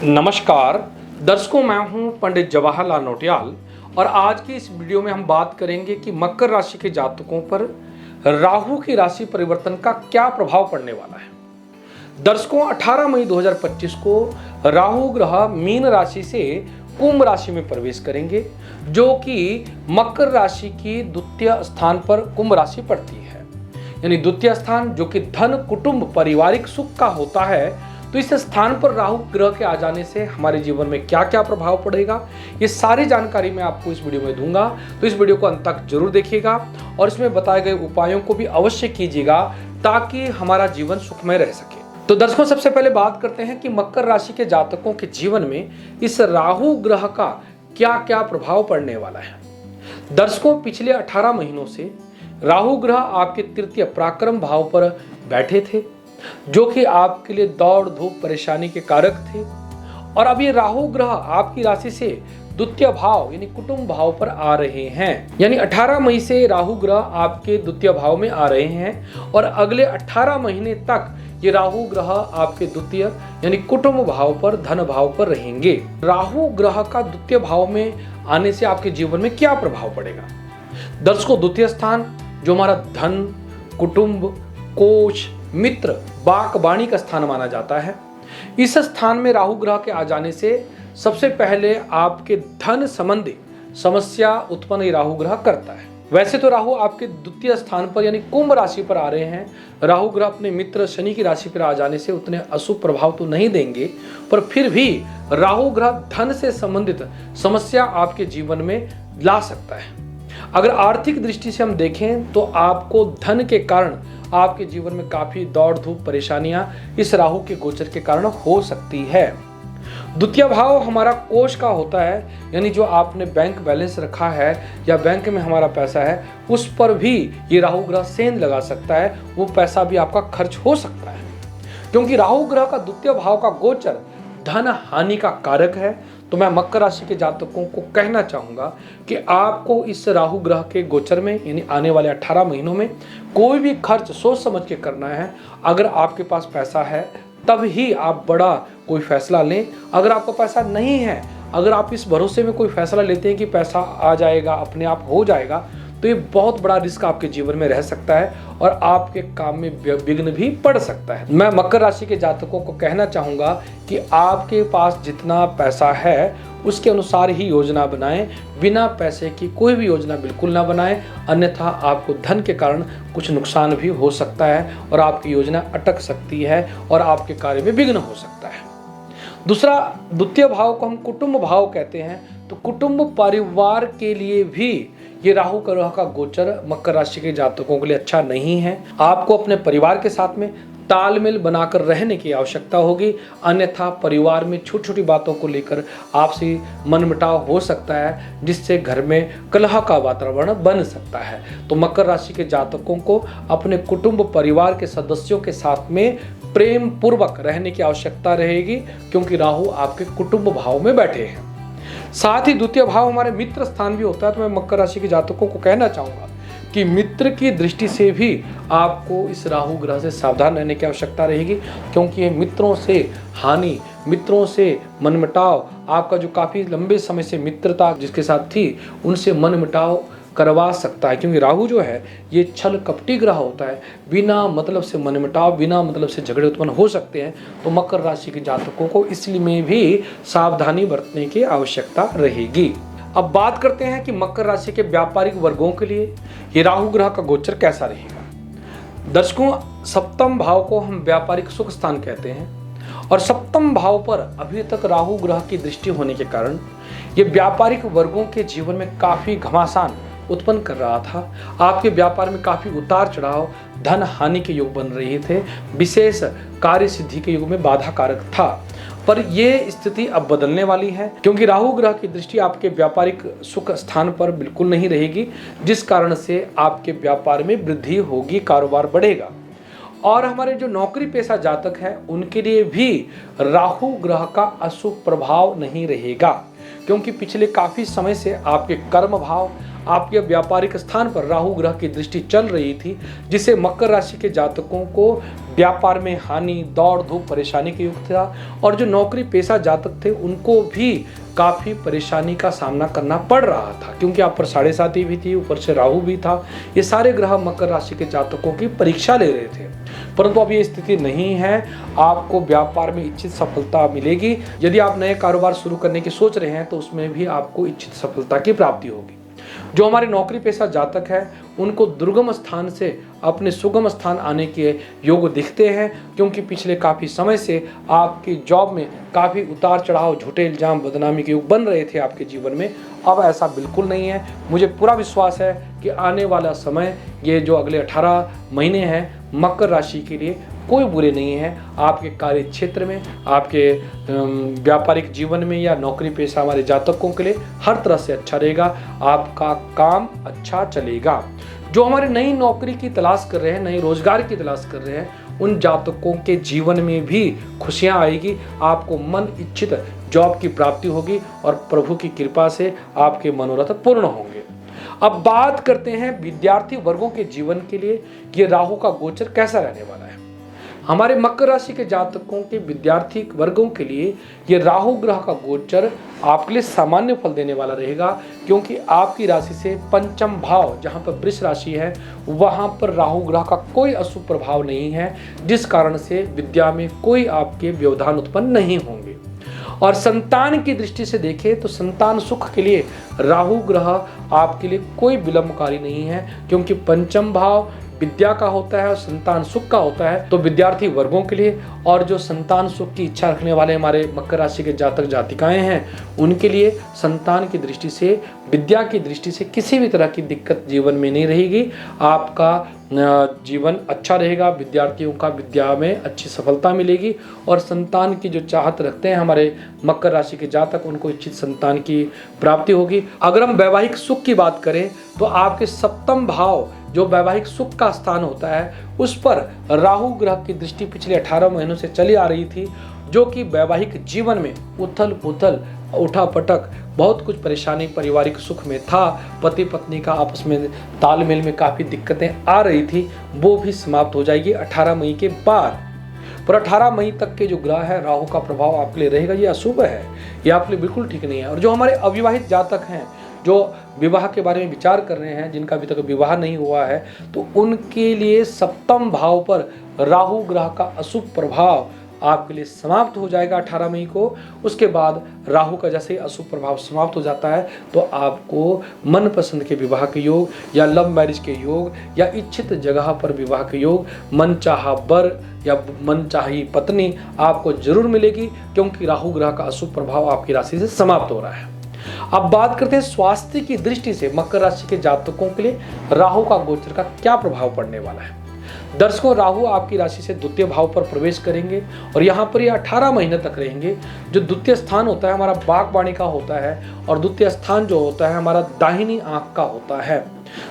नमस्कार दर्शकों, मैं हूं पंडित जवाहरलाल नौटियाल और आज की इस वीडियो में हम बात करेंगे कि मकर राशि के जातकों पर राहु की राशि परिवर्तन का क्या प्रभाव पड़ने वाला है। दर्शकों, 18 मई 2025 को राहु ग्रह मीन राशि से कुंभ राशि में प्रवेश करेंगे, जो कि मकर राशि की द्वितीय स्थान पर कुंभ राशि पड़ती है। यानी द्वितीय स्थान जो कि धन, कुटुंब, पारिवारिक सुख का होता है। तो इस स्थान पर राहु ग्रह के आ जाने से हमारे जीवन में क्या क्या प्रभाव पड़ेगा, ये सारी जानकारी मैं आपको इस वीडियो में दूंगा। तो इस वीडियो को अंत तक जरूर देखिएगा और इसमें बताए गए उपायों को भी अवश्य कीजिएगा ताकि हमारा जीवन सुखमय रह सके। तो दर्शकों, सबसे पहले बात करते हैं कि मकर राशि के जातकों के जीवन में इस राहु ग्रह का क्या क्या प्रभाव पड़ने वाला है। दर्शकों, पिछले 18 महीनों से राहु ग्रह आपके तृतीय पराक्रम भाव पर बैठे थे, जो कि आपके लिए दौड़ धूप परेशानी के कारक थे। और अब ये राहु ग्रह आपकी राशि से द्वितीय भाव यानी कुटुंब भाव पर आ रहे हैं। यानी 18 मई से राहु ग्रह आपके द्वितीय भाव में आ रहे हैं और अगले 18 महीने तक ये राहु ग्रह आपके द्वितीय यानी कुटुंब भाव पर, धन भाव पर रहेंगे। राहु ग्रह का द्वितीय भाव में आने से आपके जीवन में क्या प्रभाव पड़ेगा। दर्शकों, द्वितीय स्थान जो हमारा धन, कुटुंब, कोष, मित्र, बाक बाणी का स्थान माना जाता है, इस स्थान में राहु ग्रह के आ जाने से सबसे पहले आपके धन संबंधी समस्या उत्पन्न राहु ग्रह करता है। वैसे तो राहु आपके द्वितीय स्थान पर यानी कुंभ राशि पर आ रहे हैं। राहु ग्रह अपने मित्र शनि की राशि पर आ जाने से उतने अशुभ प्रभाव तो नहीं देंगे, पर फिर भी राहु ग्रह धन से संबंधित समस्या आपके जीवन में ला सकता है। अगर आर्थिक दृष्टि से हम देखें तो आपको धन के कारण आपके जीवन में काफी दौड़ धूप परेशानियां इस राहु के गोचर के कारण हो सकती है। द्वितीय भाव हमारा कोष का होता है, यानी जो आपने बैंक बैलेंस रखा है या बैंक में हमारा पैसा है, उस पर भी ये राहु ग्रह सेंध लगा सकता है। वो पैसा भी आपका खर्च हो सकता है, क्योंकि राहु ग्रह का द्वितीय भाव का गोचर धन हानि का कारक है। तो मैं मकर राशि के जातकों को कहना चाहूंगा कि आपको इस राहु ग्रह के गोचर में यानी आने वाले 18 महीनों में कोई भी खर्च सोच समझ के करना है। अगर आपके पास पैसा है तब ही आप बड़ा कोई फैसला लें। अगर आपका पैसा नहीं है, अगर आप इस भरोसे में कोई फैसला लेते हैं कि पैसा आ जाएगा, अपने आप हो जाएगा, तो ये बहुत बड़ा रिस्क आपके जीवन में रह सकता है और आपके काम में विघ्न भी पड़ सकता है। मैं मकर राशि के जातकों को कहना चाहूंगा कि आपके पास जितना पैसा है उसके अनुसार ही योजना बनाएं। बिना पैसे की कोई भी योजना बिल्कुल ना बनाएं, अन्यथा आपको धन के कारण कुछ नुकसान भी हो सकता है और आपकी योजना अटक सकती है और आपके कार्य में विघ्न हो सकता है। दूसरा, द्वितीय भाव को हम कुटुंब भाव कहते हैं। तो कुटुंब परिवार के लिए भी ये राहु ग्रह का गोचर मकर राशि के जातकों के लिए अच्छा नहीं है। आपको अपने परिवार के साथ में तालमेल बनाकर रहने की आवश्यकता होगी, अन्यथा परिवार में छोटी छोटी बातों को लेकर आपसी मनमुटाव हो सकता है, जिससे घर में कलह का वातावरण बन सकता है। तो मकर राशि के जातकों को अपने कुटुंब परिवार के सदस्यों के साथ में प्रेम पूर्वक रहने की आवश्यकता रहेगी, क्योंकि राहु आपके कुटुंब भाव में बैठे हैं। साथ ही द्वितीय भाव हमारे मित्र स्थान भी होता है। तो मैं मकर राशि के जातकों को कहना चाहूंगा कि मित्र की दृष्टि से भी आपको इस राहु ग्रह से सावधान रहने की आवश्यकता रहेगी, क्योंकि ये मित्रों से हानि, मित्रों से मनमुटाव, आपका जो काफ़ी लंबे समय से मित्रता जिसके साथ थी उनसे मनमुटाव करवा सकता है। क्योंकि राहु जो है ये छल कपटी ग्रह होता है, बिना मतलब से मनमुटाव, बिना मतलब से झगड़े उत्पन्न हो सकते हैं। तो मकर राशि के जातकों को इसलिए में भी सावधानी बरतने की आवश्यकता रहेगी। अब बात करते हैं कि मकर राशि के व्यापारिक वर्गों के लिए ये राहु ग्रह का गोचर कैसा रहेगा। दर्शकों, सप्तम भाव को हम व्यापारिक सुख स्थान कहते हैं और सप्तम भाव पर अभी तक राहु ग्रह की दृष्टि होने के कारण ये व्यापारिक वर्गों के जीवन में काफी घमासान उत्पन्न कर रहा था। आपके व्यापार में काफी उतार चढ़ाव, धन हानि के योग बन रहे थे, विशेष कार्य सिद्धि के योग में बाधा कारक था। पर यह स्थिति अब बदलने वाली है, क्योंकि राहु ग्रह की दृष्टि आपके व्यापारिक सुख स्थान पर बिल्कुल नहीं रहेगी, जिस कारण से आपके व्यापार में वृद्धि होगी, कारोबार बढ़ेगा। और हमारे जो नौकरी पेशा जातक है उनके लिए भी राहु ग्रह का अशुभ प्रभाव नहीं रहेगा, क्योंकि पिछले काफ़ी समय से आपके कर्म भाव, आपके व्यापारिक स्थान पर राहु ग्रह की दृष्टि चल रही थी, जिससे मकर राशि के जातकों को व्यापार में हानि, दौड़ धूप, परेशानी के युग था। और जो नौकरी पेशा जातक थे उनको भी काफ़ी परेशानी का सामना करना पड़ रहा था, क्योंकि आप पर 7.5 भी थी, ऊपर से राहु भी था। ये सारे ग्रह मकर राशि के जातकों की परीक्षा ले रहे थे, परंतु अब ये स्थिति नहीं है। आपको व्यापार में इच्छित सफलता मिलेगी। यदि आप नए कारोबार शुरू करने की सोच रहे हैं तो उसमें भी आपको इच्छित सफलता की प्राप्ति होगी। जो हमारे नौकरी पेशा जातक है उनको दुर्गम स्थान से अपने सुगम स्थान आने के योग दिखते हैं, क्योंकि पिछले काफ़ी समय से आपकी जॉब में काफ़ी उतार चढ़ाव, झूठे इल्जाम, बदनामी के योग बन रहे थे आपके जीवन में। अब ऐसा बिल्कुल नहीं है। मुझे पूरा विश्वास है कि आने वाला समय, ये जो अगले 18 महीने हैं, मकर राशि के लिए कोई बुरे नहीं है। आपके कार्य क्षेत्र में, आपके व्यापारिक जीवन में या नौकरी पेशा हमारे जातकों के लिए हर तरह से अच्छा रहेगा। आपका काम अच्छा चलेगा। जो हमारे नई नौकरी की तलाश कर रहे हैं, नए रोजगार की तलाश कर रहे हैं, उन जातकों के जीवन में भी खुशियां आएगी। आपको मन इच्छित जॉब की प्राप्ति होगी और प्रभु की कृपा से आपके मनोरथ पूर्ण होंगे। अब बात करते हैं विद्यार्थी वर्गों के जीवन के लिए ये राहु का गोचर कैसा रहने वाला है। हमारे मकर राशि के जातकों के विद्यार्थी वर्गों के लिए ये राहु ग्रह का गोचर आपके लिए सामान्य फल देने वाला रहेगा, क्योंकि आपकी राशि से पंचम भाव, जहां पर वृष राशि है, वहां पर राहु ग्रह का कोई अशुभ प्रभाव नहीं है, जिस कारण से विद्या में कोई आपके व्यवधान उत्पन्न नहीं होंगे। और संतान की दृष्टि से देखें तो संतान सुख के लिए राहु ग्रह आपके लिए कोई विलंबकारी नहीं है, क्योंकि पंचम भाव विद्या का होता है और संतान सुख का होता है। तो विद्यार्थी वर्गों के लिए और जो संतान सुख की इच्छा रखने वाले हमारे मकर राशि के जातक जातिकाएं हैं, उनके लिए संतान की दृष्टि से, विद्या की दृष्टि से किसी भी तरह की दिक्कत जीवन में नहीं रहेगी। आपका जीवन अच्छा रहेगा। विद्यार्थियों का विद्या में अच्छी सफलता मिलेगी और संतान की जो चाहत रखते हैं हमारे मकर राशि के जातक, उनको इच्छित संतान की प्राप्ति होगी। अगर हम वैवाहिक सुख की बात करें तो आपके सप्तम भाव, जो वैवाहिक सुख का स्थान होता है, उस पर राहु ग्रह की दृष्टि पिछले 18 महीनों से चली आ रही थी, जो कि वैवाहिक जीवन में उथल पुथल, उठा पटक, बहुत कुछ परेशानी पारिवारिक सुख में था। पति पत्नी का आपस में तालमेल में काफ़ी दिक्कतें आ रही थी, वो भी समाप्त हो जाएगी 18 मई के बाद। पर 18 मई तक के जो ग्रह है, राहु का प्रभाव आपके लिए रहेगा, ये अशुभ है, ये आपके लिए बिल्कुल ठीक नहीं है। और जो हमारे अविवाहित जातक हैं, जो विवाह के बारे में विचार कर रहे हैं, जिनका अभी तक विवाह नहीं हुआ है, तो उनके लिए सप्तम भाव पर राहु ग्रह का अशुभ प्रभाव आपके लिए समाप्त हो जाएगा 18 मई को। उसके बाद राहु का जैसे अशुभ प्रभाव समाप्त हो जाता है तो आपको मनपसंद के विवाह के योग या लव मैरिज के योग या इच्छित जगह पर विवाह के योग, मनचाहा वर या मनचाही पत्नी आपको जरूर मिलेगी, क्योंकि राहु ग्रह का अशुभ प्रभाव आपकी राशि से समाप्त हो रहा है। अब बात करते हैं स्वास्थ्य की दृष्टि से मकर राशि के जातकों के लिए राहु का गोचर का क्या प्रभाव पड़ने वाला है। दर्शकों, राहु आपकी राशि से द्वितीय भाव पर प्रवेश करेंगे और यहाँ पर ये 18 महीने तक रहेंगे। जो द्वितीय स्थान होता है हमारा बागवानी का होता है और द्वितीय स्थान जो होता है हमारा दाहिनी आंख का होता है।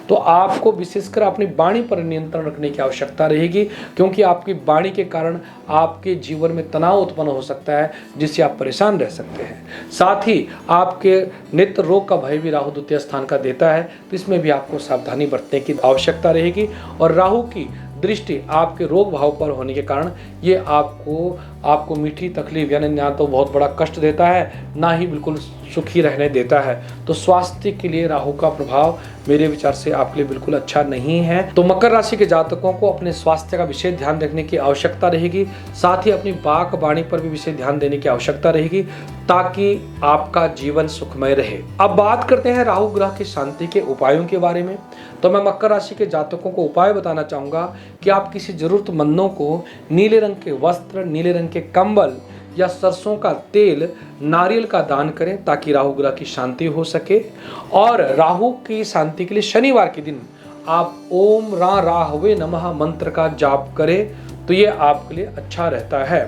तो आपको विशेषकर अपनी वाणी पर नियंत्रण रखने की आवश्यकता रहेगी, क्योंकि आपकी वाणी के कारण आपके जीवन में तनाव उत्पन्न हो सकता है, जिससे आप परेशान रह सकते हैं। साथ ही आपके नेत्र रोग का भय भी राहु द्वितीय स्थान का देता है, तो इसमें भी आपको सावधानी बरतने की आवश्यकता रहेगी। और राहु की दृष्टि आपके रोग भाव पर होने के कारण ये आपको मीठी तकलीफ, यानी ना तो बहुत बड़ा कष्ट देता है, ना ही बिल्कुल सुखी रहने देता है। तो स्वास्थ्य के लिए राहु का प्रभाव मेरे विचार से आपके लिए बिल्कुल अच्छा नहीं है। तो मकर राशि के जातकों को अपने स्वास्थ्य का विशेष ध्यान रखने की आवश्यकता रहेगी। साथ ही अपनी वाणी पर भी विशेष ध्यान देने की आवश्यकता रहेगी, ताकि आपका जीवन सुखमय रहे। अब बात करते हैं राहु ग्रह की शांति के उपायों के बारे में। तो मैं मकर राशि के जातकों को उपाय बताना चाहूँगा कि आप किसी जरूरतमंदों को नीले रंग के वस्त्र, नीले रंग के कंबल या सरसों का तेल, नारियल का दान करें, ताकि राहु ग्रह की शांति हो सके। और राहु की शांति के लिए शनिवार के दिन आप ओम राहवे नमः मंत्र का जाप करें, तो ये आपके लिए अच्छा रहता है।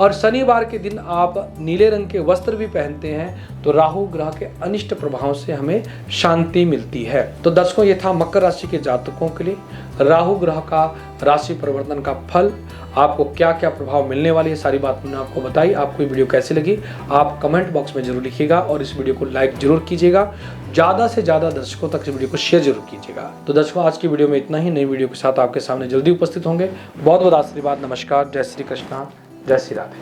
और शनिवार के दिन आप नीले रंग के वस्त्र भी पहनते हैं तो राहु ग्रह के अनिष्ट प्रभाव से हमें शांति मिलती है। तो दर्शकों, ये था मकर राशि के जातकों के लिए राहु ग्रह का राशि परिवर्तन का फल। आपको क्या क्या प्रभाव मिलने वाली है, सारी बात मैंने आपको बताई। आपको ये वीडियो कैसी लगी आप कमेंट बॉक्स में जरूर लिखिएगा और इस वीडियो को लाइक जरूर कीजिएगा। ज़्यादा से ज़्यादा दर्शकों तक इस वीडियो को शेयर जरूर कीजिएगा। तो दर्शकों, आज की वीडियो में इतना ही। नई वीडियो के साथ आपके सामने जल्दी उपस्थित होंगे। बहुत बहुत आशीर्वाद। नमस्कार। जय श्री कृष्णा। जय श्री राधे।